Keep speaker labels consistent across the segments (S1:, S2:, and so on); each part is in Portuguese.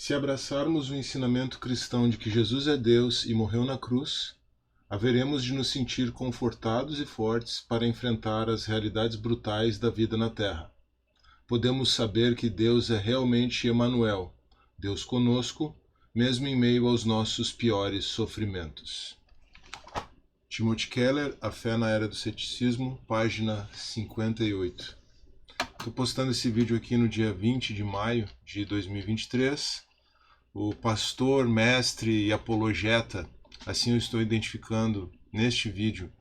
S1: Se abraçarmos o ensinamento cristão de que Jesus é Deus e morreu na cruz, haveremos de nos sentir confortados e fortes para enfrentar as realidades brutais da vida na Terra. Podemos saber que Deus é realmente Emanuel, Deus conosco, mesmo em meio aos nossos piores sofrimentos. Timothy Keller, A Fé na Era do Ceticismo, página 58. Estou postando esse vídeo aqui no dia 20 de maio de 2023. O pastor, mestre e apologeta, assim eu estou identificando neste vídeo,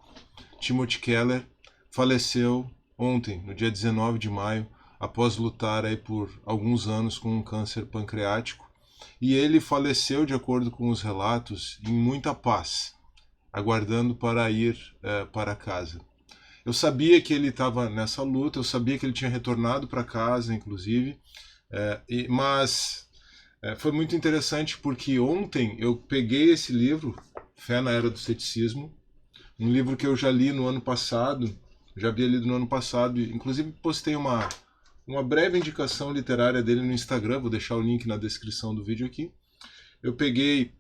S1: Timothy Keller, faleceu ontem, no dia 19 de maio, após lutar aí por alguns anos com um câncer pancreático. E ele faleceu, de acordo com os relatos, em muita paz, aguardando para ir para casa. Eu sabia que ele estava nessa luta, eu sabia que ele tinha retornado para casa, inclusive, mas foi muito interessante porque ontem eu peguei esse livro, Fé na Era do Ceticismo, um livro que eu já li no ano passado, já havia lido no ano passado, inclusive postei uma breve indicação literária dele no Instagram, vou deixar o link na descrição do vídeo aqui. Eu peguei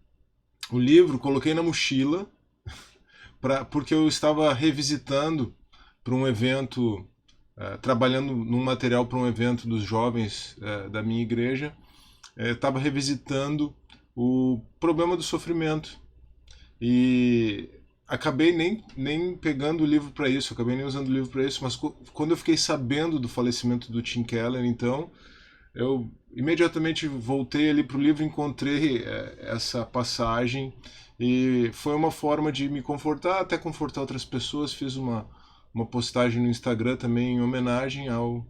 S1: o livro, coloquei na mochila, porque eu estava revisitando para um evento, trabalhando num material para um evento dos jovens da minha igreja. Estava revisitando o problema do sofrimento e acabei nem pegando o livro para isso, acabei nem usando o livro para isso, mas quando eu fiquei sabendo do falecimento do Tim Keller, então eu imediatamente voltei ali para o livro, encontrei essa passagem e foi uma forma de me confortar, até confortar outras pessoas. Fiz uma postagem no Instagram também em homenagem ao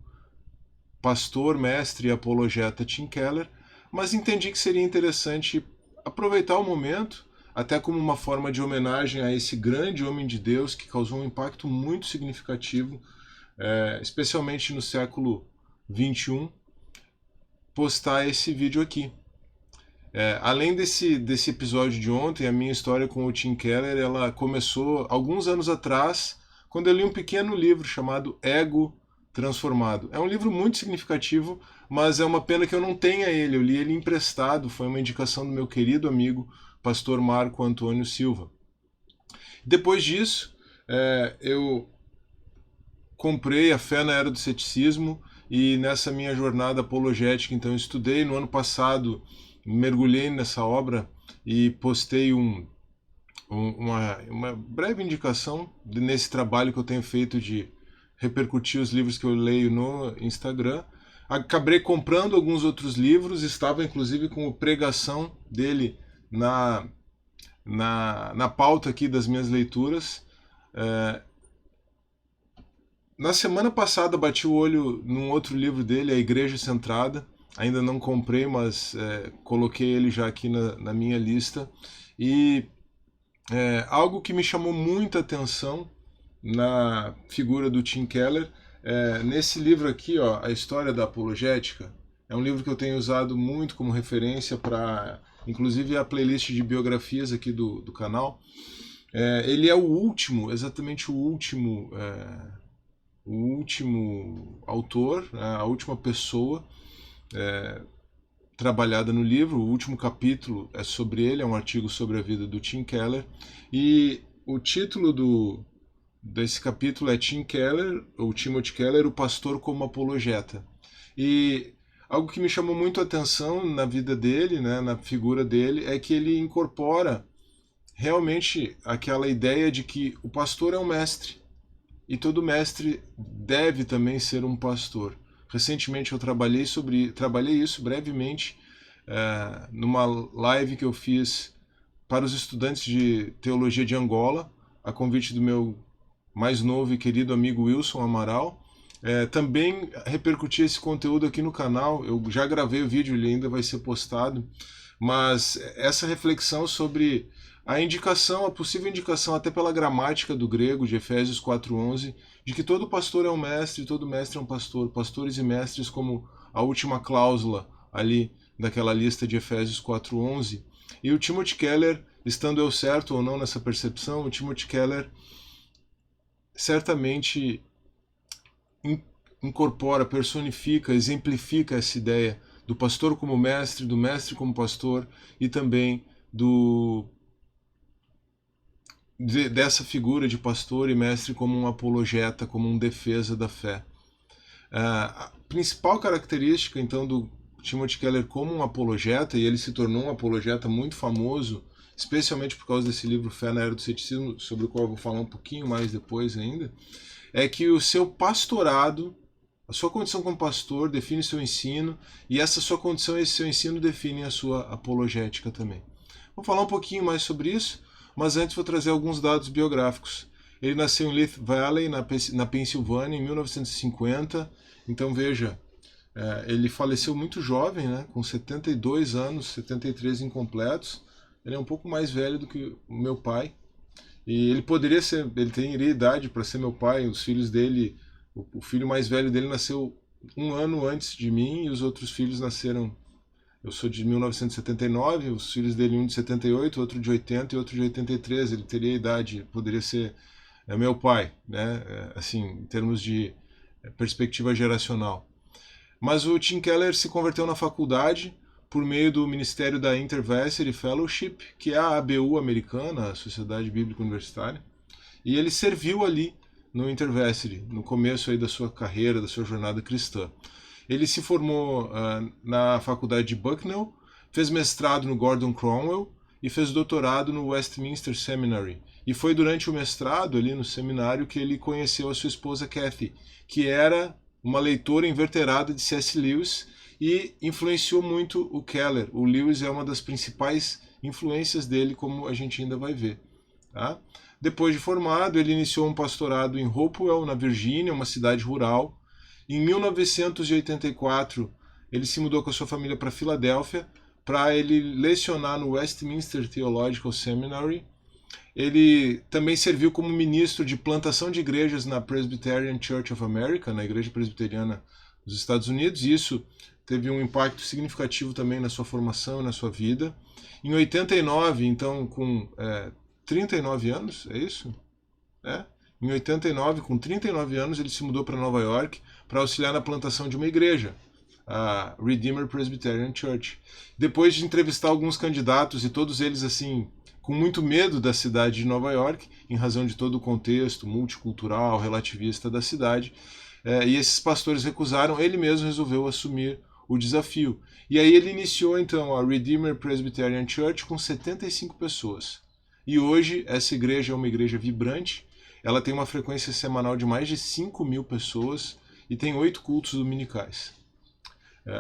S1: pastor, mestre e apologeta Tim Keller, mas entendi que seria interessante aproveitar o momento, até como uma forma de homenagem a esse grande homem de Deus que causou um impacto muito significativo, especialmente no século XXI, postar esse vídeo aqui. Além desse episódio de ontem, a minha história com o Tim Keller, ela começou alguns anos atrás, quando eu li um pequeno livro chamado Ego Transformado. É um livro muito significativo, mas é uma pena que eu não tenha ele. Eu li ele emprestado, foi uma indicação do meu querido amigo, pastor Marco Antônio Silva. Depois disso, eu comprei A Fé na Era do Ceticismo e nessa minha jornada apologética, então, eu estudei no ano passado, mergulhei nessa obra e postei uma breve indicação nesse trabalho que eu tenho feito de repercutir os livros que eu leio no Instagram. Acabei comprando alguns outros livros, estava inclusive com a pregação dele na pauta aqui das minhas leituras. Na semana passada bati o olho num outro livro dele, A Igreja Centrada. Ainda não comprei, mas coloquei ele já aqui na minha lista. E algo que me chamou muita atenção na figura do Tim Keller, nesse livro aqui, ó, A História da Apologética, é um livro que eu tenho usado muito como referência para, inclusive, a playlist de biografias aqui do canal. Ele é o último, exatamente o último autor, a última pessoa trabalhada no livro. O último capítulo é sobre ele, é um artigo sobre a vida do Tim Keller, e o título desse capítulo é Tim Keller, ou Timothy Keller, o pastor como apologeta. E algo que me chamou muito a atenção na vida dele, na figura dele, é que ele incorpora realmente aquela ideia de que o pastor é um mestre, e todo mestre deve também ser um pastor. Recentemente eu trabalhei isso brevemente numa live que eu fiz para os estudantes de teologia de Angola, a convite do meu mais novo e querido amigo Wilson Amaral. Também repercuti esse conteúdo aqui no canal, eu já gravei o vídeo, ele ainda vai ser postado, mas essa reflexão sobre a possível indicação, até pela gramática do grego, de Efésios 4:11, de que todo pastor é um mestre, todo mestre é um pastor, pastores e mestres como a última cláusula ali daquela lista de Efésios 4:11. E o Timothy Keller, estando eu certo ou não nessa percepção, o Timothy Keller certamente incorpora, personifica, exemplifica essa ideia do pastor como mestre, do mestre como pastor e também dessa figura de pastor e mestre como um apologeta, como um defesa da fé. A principal característica, então, do Timothy Keller como um apologeta, e ele se tornou um apologeta muito famoso, especialmente por causa desse livro Fé na Era do Ceticismo, sobre o qual eu vou falar um pouquinho mais depois ainda, é que o seu pastorado, a sua condição como pastor define seu ensino, e essa sua condição e esse seu ensino definem a sua apologética também. Vou falar um pouquinho mais sobre isso, mas antes vou trazer alguns dados biográficos. Ele nasceu em Leith Valley, na Pensilvânia, em 1950. Então veja, ele faleceu muito jovem, né, com 72 anos, 73 incompletos. Ele é um pouco mais velho do que o meu pai. E ele poderia ser, ele teria idade para ser meu pai. Os filhos dele, o filho mais velho dele nasceu um ano antes de mim e os outros filhos nasceram. Eu sou de 1979, os filhos dele, um de 78, outro de 80 e outro de 83. Ele teria idade, poderia ser meu pai, né? Assim, em termos de perspectiva geracional. Mas o Tim Keller se converteu na faculdade por meio do Ministério da InterVarsity Fellowship, que é a ABU americana, a Sociedade Bíblica Universitária, e ele serviu ali no InterVarsity, no começo aí da sua carreira, da sua jornada cristã. Ele se formou na faculdade de Bucknell, fez mestrado no Gordon Conwell e fez doutorado no Westminster Seminary. E foi durante o mestrado ali no seminário que ele conheceu a sua esposa Kathy, que era uma leitora inveterada de C.S. Lewis e influenciou muito o Keller. O Lewis é uma das principais influências dele, como a gente ainda vai ver. Tá? Depois de formado, ele iniciou um pastorado em Hopewell, na Virgínia, uma cidade rural. Em 1984, ele se mudou com a sua família para Filadélfia para ele lecionar no Westminster Theological Seminary. Ele também serviu como ministro de plantação de igrejas na Presbyterian Church of America, na Igreja Presbiteriana dos Estados Unidos, e isso teve um impacto significativo também na sua formação e na sua vida. Em 89, então, com 39 anos, é isso? Em 89, com 39 anos, ele se mudou para Nova York para auxiliar na plantação de uma igreja, a Redeemer Presbyterian Church. Depois de entrevistar alguns candidatos, e todos eles assim com muito medo da cidade de Nova York, em razão de todo o contexto multicultural, relativista da cidade, e esses pastores recusaram, ele mesmo resolveu assumir o desafio. E aí ele iniciou então a Redeemer Presbyterian Church com 75 pessoas. E hoje essa igreja é uma igreja vibrante, ela tem uma frequência semanal de mais de 5.000 pessoas e tem 8 cultos dominicais.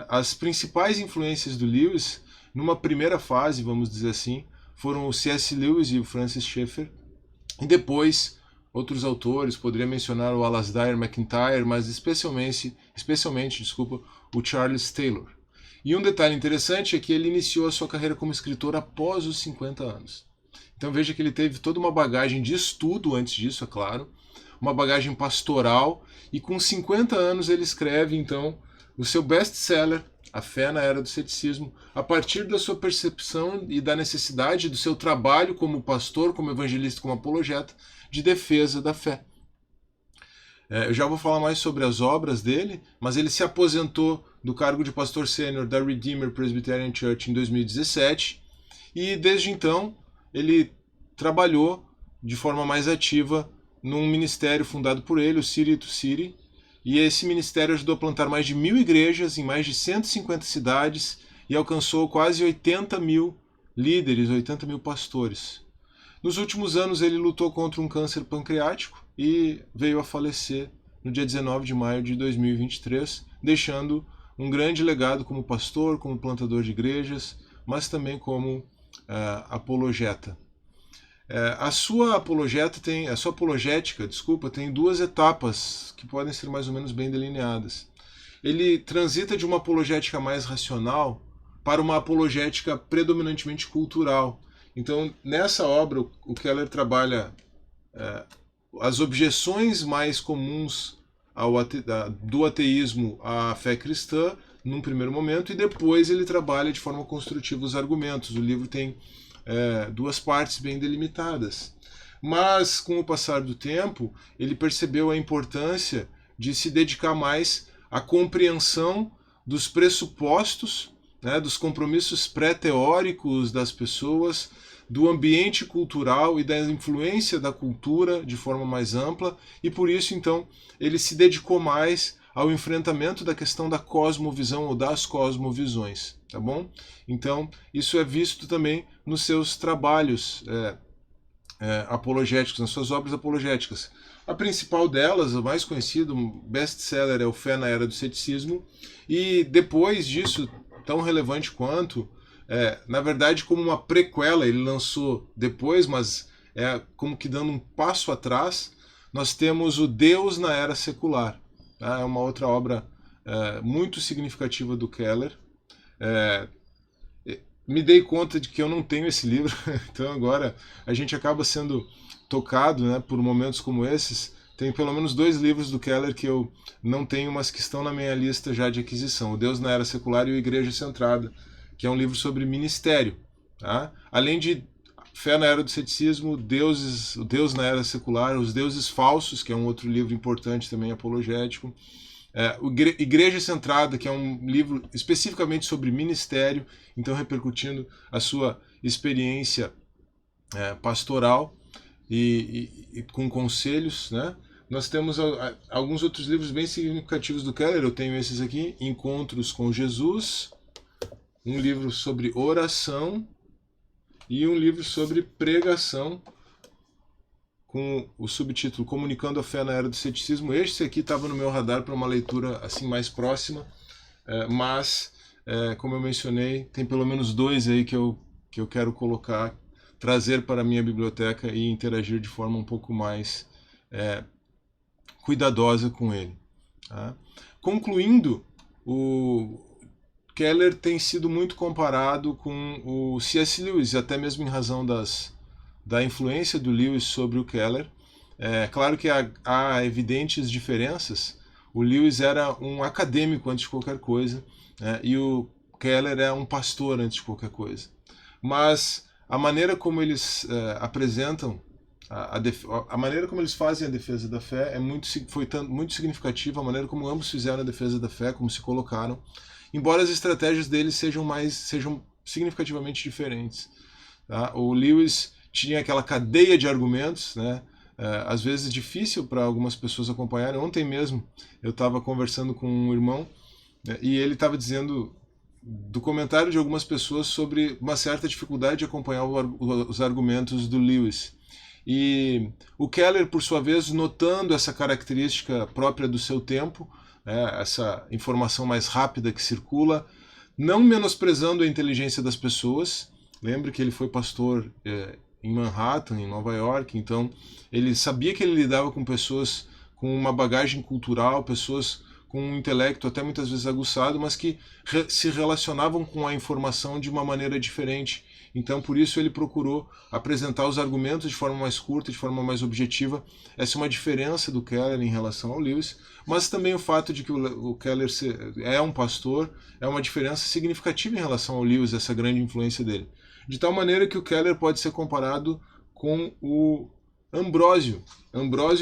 S1: As principais influências do Lewis, numa primeira fase, vamos dizer assim, foram o C.S. Lewis e o Francis Schaeffer, e depois outros autores, poderia mencionar o Alasdair MacIntyre, mas especialmente o Charles Taylor. E um detalhe interessante é que ele iniciou a sua carreira como escritor após os 50 anos. Então veja que ele teve toda uma bagagem de estudo antes disso, é claro, uma bagagem pastoral, e com 50 anos ele escreve então o seu best-seller, A Fé na Era do Ceticismo, a partir da sua percepção e da necessidade do seu trabalho como pastor, como evangelista, como apologeta, de defesa da fé. Eu já vou falar mais sobre as obras dele, mas ele se aposentou do cargo de pastor sênior da Redeemer Presbyterian Church em 2017, e desde então ele trabalhou de forma mais ativa num ministério fundado por ele, o City to City, e esse ministério ajudou a plantar mais de 1.000 igrejas em mais de 150 cidades e alcançou quase 80.000 líderes, 80.000 pastores. Nos últimos anos ele lutou contra um câncer pancreático e veio a falecer no dia 19 de maio de 2023, deixando um grande legado como pastor, como plantador de igrejas, mas também como apologeta. A sua apologética, tem duas etapas que podem ser mais ou menos bem delineadas. Ele transita de uma apologética mais racional para uma apologética predominantemente cultural. Então, nessa obra, o Keller trabalha as objeções mais comuns do ateísmo à fé cristã, num primeiro momento, e depois ele trabalha de forma construtiva os argumentos. O livro tem duas partes bem delimitadas. Mas, com o passar do tempo, ele percebeu a importância de se dedicar mais à compreensão dos pressupostos, né, dos compromissos pré-teóricos das pessoas, do ambiente cultural e da influência da cultura de forma mais ampla, e por isso, então, ele se dedicou mais ao enfrentamento da questão da cosmovisão ou das cosmovisões, tá bom? Então, isso é visto também nos seus trabalhos apologéticos, nas suas obras apologéticas. A principal delas, o mais conhecido, best-seller, é o Fé na Era do Ceticismo, e depois disso, tão relevante quanto, na verdade como uma prequela, ele lançou depois, mas é como que dando um passo atrás, nós temos o Deus na Era Secular. Tá? É uma outra obra muito significativa do Keller. Me dei conta de que eu não tenho esse livro, então agora a gente acaba sendo tocado, né, por momentos como esses. Tem pelo menos 2 livros do Keller que eu não tenho, mas que estão na minha lista já de aquisição. O Deus na Era Secular e o Igreja Centrada, que é um livro sobre ministério. Tá? Além de Fé na Era do Ceticismo, o Deus na Era Secular, Os Deuses Falsos, que é um outro livro importante também apologético. Igreja Centrada, que é um livro especificamente sobre ministério, então repercutindo a sua experiência pastoral e com conselhos, né? Nós temos alguns outros livros bem significativos do Keller, eu tenho esses aqui: Encontros com Jesus, um livro sobre oração e um livro sobre pregação, com o subtítulo Comunicando a Fé na Era do Ceticismo. Este aqui estava no meu radar para uma leitura assim mais próxima, mas, como eu mencionei, tem pelo menos 2 aí que eu quero trazer para a minha biblioteca e interagir de forma um pouco mais cuidadosa com ele. Tá? Concluindo, o Keller tem sido muito comparado com o C.S. Lewis, até mesmo em razão da influência do Lewis sobre o Keller. Claro que há evidentes diferenças. O Lewis era um acadêmico antes de qualquer coisa, né, e o Keller é um pastor antes de qualquer coisa. Mas a maneira como eles apresentam, a maneira como eles fazem a defesa da fé foi muito significativa, a maneira como ambos fizeram a defesa da fé, como se colocaram, embora as estratégias deles sejam significativamente diferentes. Tá? O Lewis tinha aquela cadeia de argumentos, né? Às vezes difícil para algumas pessoas acompanharem. Ontem mesmo eu estava conversando com um irmão, né, e ele estava dizendo do comentário de algumas pessoas sobre uma certa dificuldade de acompanhar os argumentos do Lewis. E o Keller, por sua vez, notando essa característica própria do seu tempo, essa informação mais rápida que circula, não menosprezando a inteligência das pessoas. Lembre que ele foi pastor em Manhattan, em Nova York, então ele sabia que ele lidava com pessoas com uma bagagem cultural, pessoas com um intelecto até muitas vezes aguçado, mas que se relacionavam com a informação de uma maneira diferente. Então, por isso, ele procurou apresentar os argumentos de forma mais curta, de forma mais objetiva. Essa é uma diferença do Keller em relação ao Lewis, mas também o fato de que o Keller é um pastor é uma diferença significativa em relação ao Lewis, essa grande influência dele. De tal maneira que o Keller pode ser comparado com o Ambrósio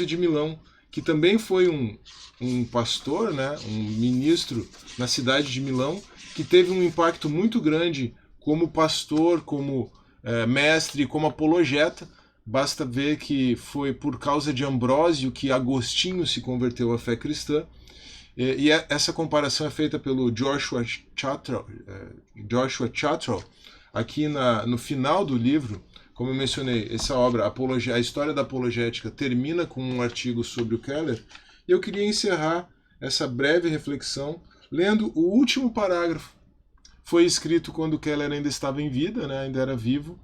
S1: de Milão, que também foi um pastor, né, um ministro na cidade de Milão, que teve um impacto muito grande como pastor, como mestre, como apologeta. Basta ver que foi por causa de Ambrósio que Agostinho se converteu à fé cristã. E essa comparação é feita pelo Joshua Chattrell, aqui no final do livro. Como eu mencionei, essa obra, A História da Apologética, termina com um artigo sobre o Keller, e eu queria encerrar essa breve reflexão lendo o último parágrafo. Foi escrito quando o Keller ainda estava em vida, né, ainda era vivo,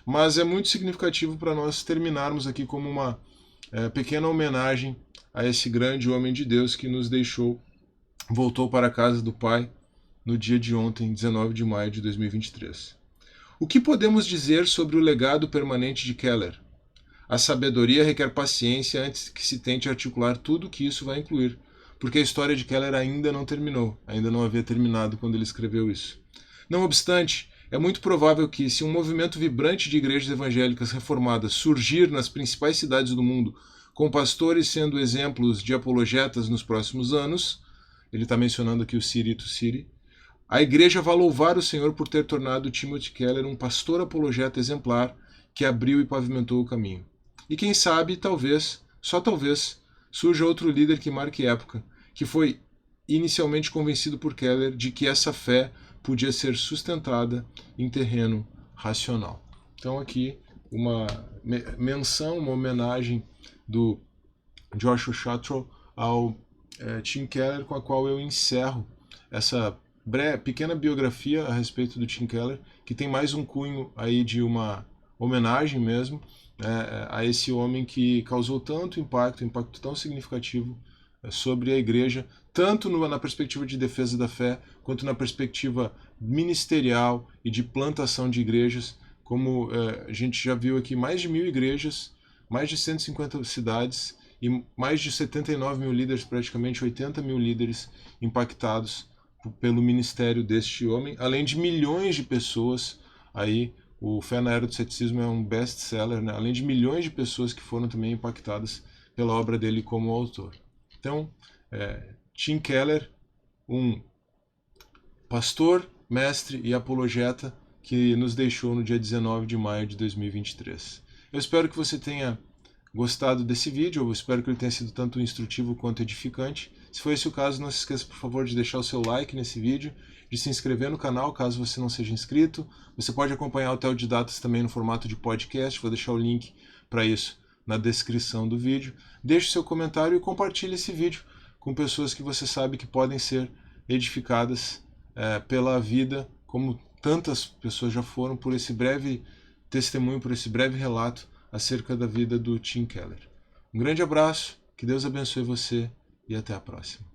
S1: mas é muito significativo para nós terminarmos aqui como uma pequena homenagem a esse grande homem de Deus que nos voltou para a casa do Pai no dia de ontem, 19 de maio de 2023. O que podemos dizer sobre o legado permanente de Keller? A sabedoria requer paciência antes que se tente articular tudo o que isso vai incluir, porque a história de Keller ainda não terminou, ainda não havia terminado quando ele escreveu isso. Não obstante, é muito provável que, se um movimento vibrante de igrejas evangélicas reformadas surgir nas principais cidades do mundo, com pastores sendo exemplos de apologetas nos próximos anos, ele está mencionando aqui o City to City. A igreja vai louvar o Senhor por ter tornado Timothy Keller um pastor apologeta exemplar que abriu e pavimentou o caminho. E quem sabe, talvez, só talvez, surja outro líder que marque época, que foi inicialmente convencido por Keller de que essa fé podia ser sustentada em terreno racional. Então aqui uma menção, uma homenagem do Joshua Shuttro ao Tim Keller, com a qual eu encerro essa pequena biografia a respeito do Tim Keller, que tem mais um cunho aí de uma homenagem mesmo a esse homem que causou tanto impacto, tão significativo sobre a igreja, tanto na perspectiva de defesa da fé, quanto na perspectiva ministerial e de plantação de igrejas, como a gente já viu aqui, mais de 1.000 igrejas, mais de 150 cidades e mais de 79 mil líderes, praticamente 80 mil líderes impactados pelo ministério deste homem, além de milhões de pessoas aí. O Fé na Era do Ceticismo é um best-seller, né? Além de milhões de pessoas que foram também impactadas pela obra dele como autor. Então, Tim Keller, um pastor, mestre e apologeta que nos deixou no dia 19 de maio de 2023. Eu espero que você tenha gostado desse vídeo, eu espero que ele tenha sido tanto instrutivo quanto edificante. Se for esse o caso, não se esqueça, por favor, de deixar o seu like nesse vídeo, de se inscrever no canal, caso você não seja inscrito. Você pode acompanhar o Theo de Datas também no formato de podcast, vou deixar o link para isso na descrição do vídeo. Deixe seu comentário e compartilhe esse vídeo com pessoas que você sabe que podem ser edificadas pela vida, como tantas pessoas já foram, por esse breve testemunho, por esse breve relato acerca da vida do Tim Keller. Um grande abraço, que Deus abençoe você e até a próxima.